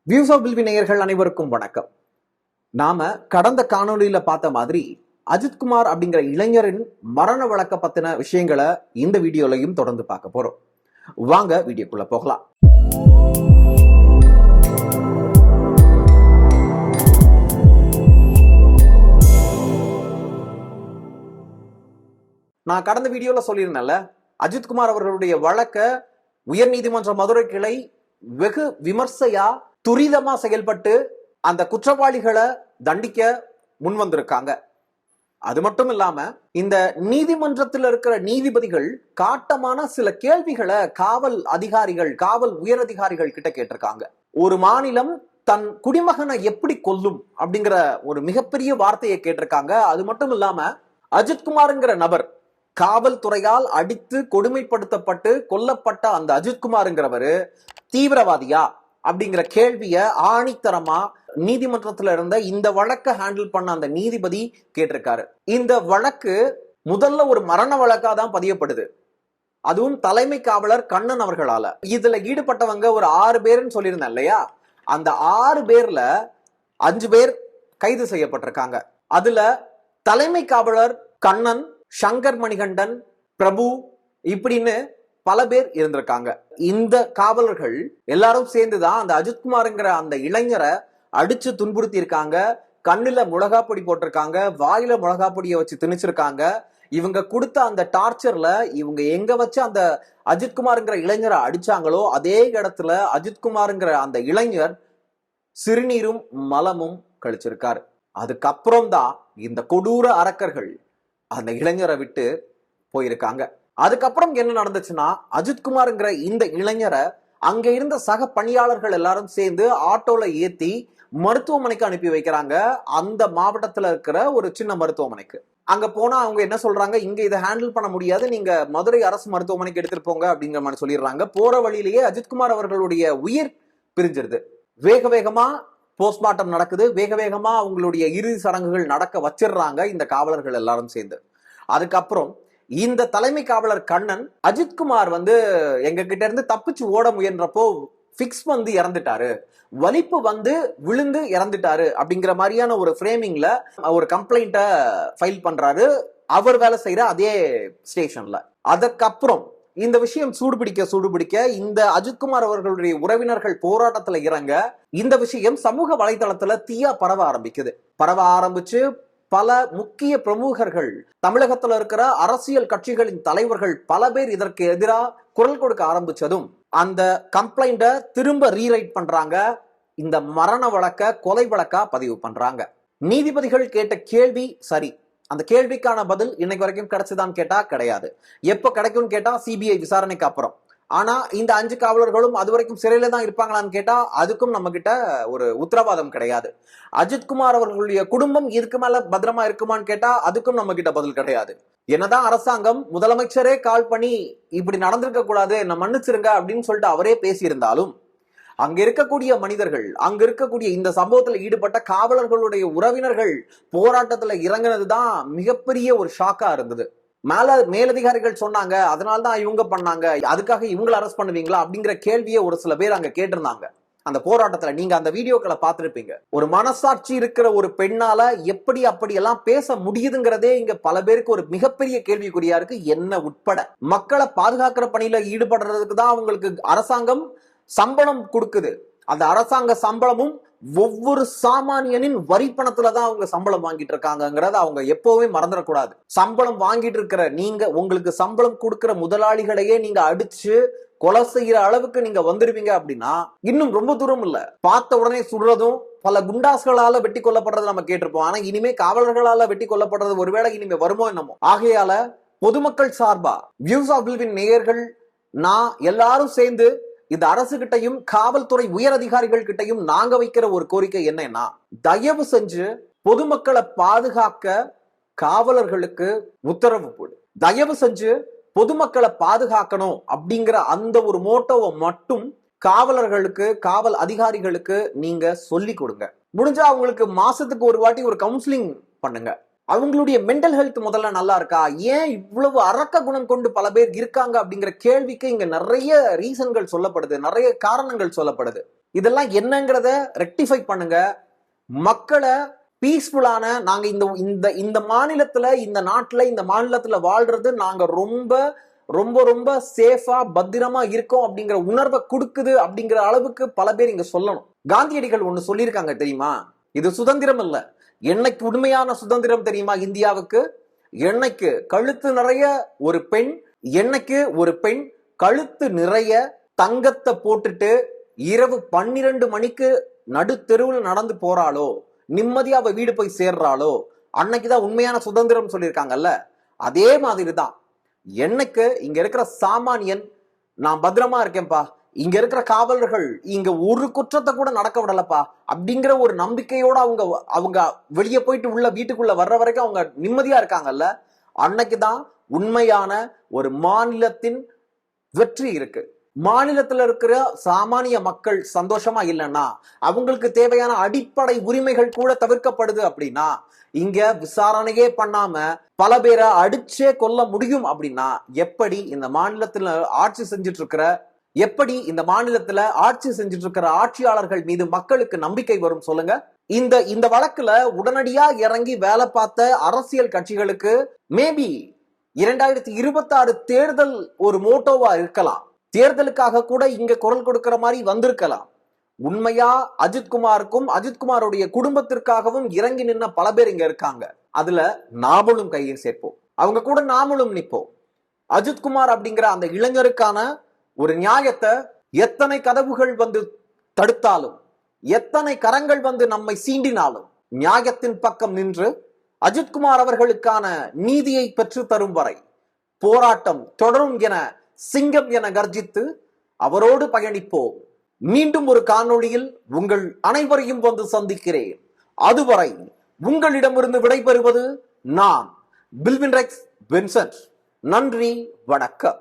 Views of பில்வி நேயர்கள் அனைவருக்கும் வணக்கம். நாம கடந்த காணொலியில பார்த்த மாதிரி அஜித்குமார் அப்படிங்கிற இளைஞரின் மரண வழக்க பத்தின விஷயங்களை இந்த வீடியோலையும் தொடர்ந்து பார்க்க போறோம். வாங்க வீடியோக்குள்ள போகலாம். நான் கடந்த வீடியோல சொல்லியிருந்தேன்ல, அஜித்குமார் அவர்களுடைய வழக்க உயர்நீதிமன்ற மதுரை கிளை வெகு விமர்சையா துரிதமா செயல்பட்டு அந்த குற்றவாளிகளை தண்டிக்க முன் வந்திருக்காங்க. அது மட்டும் இல்லாம இந்த நீதிமன்றத்தில் இருக்கிற நீதிபதிகள் காட்டமான சில கேள்விகளை காவல் அதிகாரிகள், காவல் உயர் அதிகாரிகள் கிட்ட கேட்டிருக்காங்க. ஒரு மாநிலம் தன் குடிமகனை எப்படி கொல்லும் அப்படிங்கிற ஒரு மிகப்பெரிய வார்த்தையை கேட்டிருக்காங்க. அது மட்டும் இல்லாம அஜித்குமார்ங்கிற நபர் காவல்துறையால் அடித்து கொடுமைப்படுத்தப்பட்டு கொல்லப்பட்ட அந்த அஜித்குமார்ங்கிறவரு தீவிரவாதியா அப்படிங்கிற கேள்விய ஆணித்தரமா நீதிமன்றத்துல இருந்த இந்த வழக்கை ஹேண்டில் பண்ண அந்த நீதிபதி கேட்டிருக்காரு. இந்த வழக்கு முதல்ல ஒரு மரண வழக்கா தான் பதியப்படுது, அதுவும் தலைமை காவலர் கண்ணன் அவர்களால. இதுல ஈடுபட்டவங்க ஒரு 6 பேர்னு சொல்லியிருந்தேன் இல்லையா? அந்த 6 பேர்ல 5 பேர் கைது செய்யப்பட்டிருக்காங்க. அதுல தலைமை காவலர் கண்ணன், சங்கர் மணிகண்டன், பிரபு இப்படின்னு பல பேர் இருந்திருக்காங்க. இந்த காவலர்கள் எல்லாரும் சேர்ந்துதான் அந்த அஜித்குமார்ங்கிற அந்த இளைஞரை அடிச்சு துன்புறுத்தி இருக்காங்க. கண்ணுல மிளகாப்பொடி போட்டிருக்காங்க, வாயில மிளகாப்பொடியை வச்சு திணிச்சிருக்காங்க. இவங்க கொடுத்த அந்த டார்ச்சர்ல இவங்க எங்க வச்சு அந்த அஜித்குமார்ங்கிற இளைஞரை அடிச்சாங்களோ அதே இடத்துல அஜித்குமார்ங்கிற அந்த இளைஞர் சிறுநீரும் மலமும் கழிச்சிருக்காரு. அதுக்கப்புறம் தான் இந்த கொடூர அரக்கர்கள் அந்த இளைஞரை விட்டு போயிருக்காங்க. அதுக்கப்புறம் என்ன நடந்துச்சுன்னா, அஜித்குமார்ங்கிற இந்த இளைஞரை அங்க இருந்த சக பணியாளர்கள் எல்லாரும் சேர்ந்து ஆட்டோல ஏத்தி மருத்துவமனைக்கு அனுப்பி வைக்கிறாங்க. அந்த மாவட்டத்துல இருக்கிற ஒரு சின்ன மருத்துவமனைக்கு. அங்க போனா அவங்க என்ன சொல்றாங்க, இங்க இதை ஹேண்டில் பண்ண முடியாது, நீங்க மதுரை அரசு மருத்துவமனைக்கு எடுத்துட்டு போங்க அப்படிங்கிற மாதிரி சொல்லிடுறாங்க. போற வழியிலேயே அஜித்குமார் அவர்களுடைய உயிர் பிரிஞ்சிருது. வேக வேகமா போஸ்ட்மார்ட்டம் நடக்குது, வேக வேகமா அவங்களுடைய இறுதி சடங்குகள் நடக்க வச்சிடுறாங்க இந்த காவலர்கள் எல்லாரும் சேர்ந்து. அதுக்கப்புறம் இந்த தலைமை காவலர் கண்ணன் அஜித்குமார் எங்க கிட்ட இருந்து தப்பிச்சு ஓட முயன்றப்போ பிக்ஸ் இறந்துட்டாரு, வலிப்பு விழுந்து இறந்துட்டாரு அப்படிங்கிற மாதிரியான ஒரு ஃப்ரேமிங்ல ஒரு கம்ப்ளைண்ட ஃபைல் பண்றாரு அவர் வேலை செய்யற அதே ஸ்டேஷன்ல. அதுக்கப்புறம் இந்த விஷயம் சூடுபிடிக்க இந்த அஜித்குமார் அவர்களுடைய உறவினர்கள் போராட்டத்துல இறங்க இந்த விஷயம் சமூக வலைதளத்துல தீயா பரவ ஆரம்பிச்சு பல முக்கிய பிரமுகர்கள், தமிழகத்துல இருக்கிற அரசியல் கட்சிகளின் தலைவர்கள் பல பேர் இதற்கு எதிராக குரல் கொடுக்க ஆரம்பிச்சதும் அந்த கம்ப்ளைண்ட திரும்ப ரீரைட் பண்றாங்க. இந்த மரண வழக்க கொலை வழக்கா பதிவு பண்றாங்க. நீதிபதிகள் கேட்ட கேள்வி சரி, அந்த கேள்விக்கான பதில் இன்னைக்கு வரைக்கும் கிடைச்சுதான் கேட்டா கிடையாது. எப்ப கிடைக்கும் கேட்டா சிபிஐ விசாரணைக்கு அப்புறம். ஆனா இந்த 5 காவலர்களும் அது வரைக்கும் சிறையில தான் இருப்பாங்களான்னு கேட்டா அதுக்கும் நம்ம கிட்ட ஒரு உத்தரவாதம் கிடையாது. அஜித்குமார் அவர்களுடைய குடும்பம் இதுக்கு மேல பத்திரமா இருக்குமான்னு கேட்டா அதுக்கும் நம்ம கிட்ட பதில் கிடையாது. என்னதான் அரசாங்கம் முதலமைச்சரே கால் பண்ணி இப்படி நடந்திருக்க கூடாது, என்ன மன்னிச்சிருங்க அப்படின்னு சொல்லிட்டு அவரே பேசியிருந்தாலும் அங்க இருக்கக்கூடிய மனிதர்கள், அங்க இருக்கக்கூடிய இந்த சம்பவத்துல ஈடுபட்ட காவலர்களுடைய உறவினர்கள் போராட்டத்துல இறங்கினதுதான் மிகப்பெரிய ஒரு ஷாக்கா இருந்தது. மேலதிகாரிகள் சொன்னாங்க, அதனால்தான் இவங்க பண்ணாங்க, அதுக்காக இவங்களை அரெஸ்ட் பண்ணுவீங்களா அப்படிங்கிற கேள்வியை ஒரு சில பேர் அங்க கேட்டிருந்தாங்க அந்த போராட்டத்துல. நீங்க அந்த வீடியோக்களை பார்த்திருப்பீங்க. ஒரு மனசாட்சி இருக்கிற ஒரு பெண்ணால எப்படி அப்படியெல்லாம் பேச முடியுதுங்கிறதே இங்க பல பேருக்கு ஒரு மிகப்பெரிய கேள்விக்குறியா இருக்கு, என்ன உட்பட. மக்களை பாதுகாக்கிற பணியில ஈடுபடுறதுக்கு தான் அவங்களுக்கு அரசாங்கம் சம்பளம் கொடுக்குது. அந்த அரசாங்க சம்பளமும் ஒவ்வொரு சாமானியனின் வரி பணத்துலதான் அவங்க சம்பளம் வாங்கிட்டு இருக்காங்கிறத அவங்க எப்பவுமே மறந்துடக்கூடாது. சம்பளம் வாங்கிட்டு இருக்கிற நீங்க, உங்களுக்கு சம்பளம் கொடுக்கிற முதலாளிகளையே நீங்க அடிச்சு கொலை செய்யற அளவுக்கு நீங்க வந்துருவீங்க அப்படின்னா இன்னும் ரொம்ப தூரம் இல்ல. பார்த்த உடனே சுடுறதும் பல குண்டாஸ்களால வெட்டி கொல்லப்படுறது நம்ம கேட்டிருப்போம். ஆனா இனிமே காவலர்களால வெட்டி கொல்லப்படுறது ஒருவேளை இனிமே வருமோ என்னமோ. ஆகையால பொதுமக்கள் சார்பா வியூஸ் ஆஃப் பில்வின் நேயர்கள் நான் எல்லாரும் சேர்ந்து இந்த அரசு கிட்டையும் காவல்துறை உயர் அதிகாரிகள் கிட்டையும் நாங்க வைக்கிற ஒரு கோரிக்கை என்னன்னா, தயவு செஞ்சு பொதுமக்களை பாதுகாக்க காவலர்களுக்கு உத்தரவு போடு. தயவு செஞ்சு பொதுமக்களை பாதுகாக்கணும் அப்படிங்கிற அந்த ஒரு மோட்டோவை மட்டும் காவலர்களுக்கு, காவல் அதிகாரிகளுக்கு நீங்க சொல்லி கொடுங்க. முடிஞ்சா அவங்களுக்கு மாசத்துக்கு ஒரு வாட்டி ஒரு கவுன்சிலிங் பண்ணுங்க. அவங்களுடைய மென்டல் ஹெல்த் முதல்ல நல்லா இருக்கா, ஏன் இவ்வளவு அரக்க குணம் கொண்டு பல பேர் இருக்காங்க அப்படிங்கிற கேள்விக்கு இங்க நிறைய ரீசன்கள் சொல்லப்படுது, நிறைய காரணங்கள் சொல்லப்படுது. இதெல்லாம் என்னங்கிறத ரெக்டிஃபை பண்ணுங்க. மக்களை பீஸ்ஃபுல்லான நாங்க இந்த இந்த இந்த மாநிலத்துல இந்த நாட்டுல இந்த மாநிலத்துல வாழ்றது நாங்க ரொம்ப ரொம்ப ரொம்ப சேஃபா பத்திரமா இருக்கோம் அப்படிங்கிற உணர்வை கொடுக்குது அப்படிங்கிற அளவுக்கு பல பேர் இங்க சொல்லணும். காந்தியடிகள் ஒண்ணு சொல்லியிருக்காங்க தெரியுமா? இது சுதந்திரம் இல்ல. என்னைக்கு உண்மையான சுதந்திரம் தெரியுமா இந்தியாவுக்கு? என்னைக்கு கழுத்து நிறைய ஒரு பெண், என்னைக்கு ஒரு பெண் கழுத்து நிறைய தங்கத்தை போட்டுட்டு இரவு 12 மணிக்கு நடு தெருவில் நடந்து போறாளோ, நிம்மதியா அவ வீடு போய் சேர்றாளோ, அன்னைக்குதான் உண்மையான சுதந்திரம் சொல்லியிருக்காங்கல்ல. அதே மாதிரிதான் என்னைக்கு இங்க இருக்கிற சாமானியன் நான் பத்திரமா இருக்கேன்பா, இங்க இருக்கிற காவலர்கள் இங்க ஒரு குற்றத்தை கூட நடக்க விடலப்பா அப்படிங்கிற ஒரு நம்பிக்கையோட அவங்க அவங்க வெளியே போயிட்டு உள்ள வீட்டுக்குள்ள வர்ற வரைக்கும் அவங்க நிம்மதியா இருக்காங்கல்ல, அன்னைக்குதான் உண்மையான ஒரு மாநிலத்தின் வெற்றி இருக்கு. மாநிலத்துல இருக்கிற சாமானிய மக்கள் சந்தோஷமா இல்லைன்னா, அவங்களுக்கு தேவையான அடிப்படை உரிமைகள் கூட தவிர்க்கப்படுது அப்படின்னா, இங்க விசாரணையே பண்ணாம பல பேரை அடிச்சே கொல்ல முடியும் அப்படின்னா, எப்படி இந்த மாநிலத்துல ஆட்சி செஞ்சுட்டு இருக்கிற ஆட்சியாளர்கள் மீது மக்களுக்கு நம்பிக்கை வரும் சொல்லுங்க? இந்த வழக்குல உடனடியா இறங்கி வேலை பார்த்த அரசியல் கட்சிகளுக்கு மேபி 2026 தேர்தல் ஒரு மோட்டோவா இருக்கலாம். தேர்தலுக்காக கூட இங்க குரல் கொடுக்கிற மாதிரி வந்திருக்கலாம். உண்மையா அஜித்குமாருக்கும் அஜித்குமாருடைய குடும்பத்திற்காகவும் இறங்கி நின்ன பல பேர் இங்க இருக்காங்க. அதுல நாமளும் கையை சேர்ப்போம், அவங்க கூட நாமளும் நிற்போம். அஜித்குமார் அப்படிங்கிற அந்த இளைஞருக்கான ஒரு நியாயத்தை எத்தனை கதவுகள் வந்து தடுத்தாலும், எத்தனை கரங்கள் வந்து நம்மை சீண்டினாலும், நியாயத்தின் பக்கம் நின்று அஜித்குமார் அவர்களுக்கான நீதியை பெற்று தரும் வரை போராட்டம் தொடரும் என சிங்கம் என கர்ஜித்து அவரோடு பயணிப்போம். மீண்டும் ஒரு காணொளியில் உங்கள் அனைவரையும் வந்து சந்திக்கிறேன். அதுவரை உங்களிடமிருந்து விடைபெறுவது நான் பில்வின் ரெக்ஸ் வின்சென்ட். நன்றி, வணக்கம்.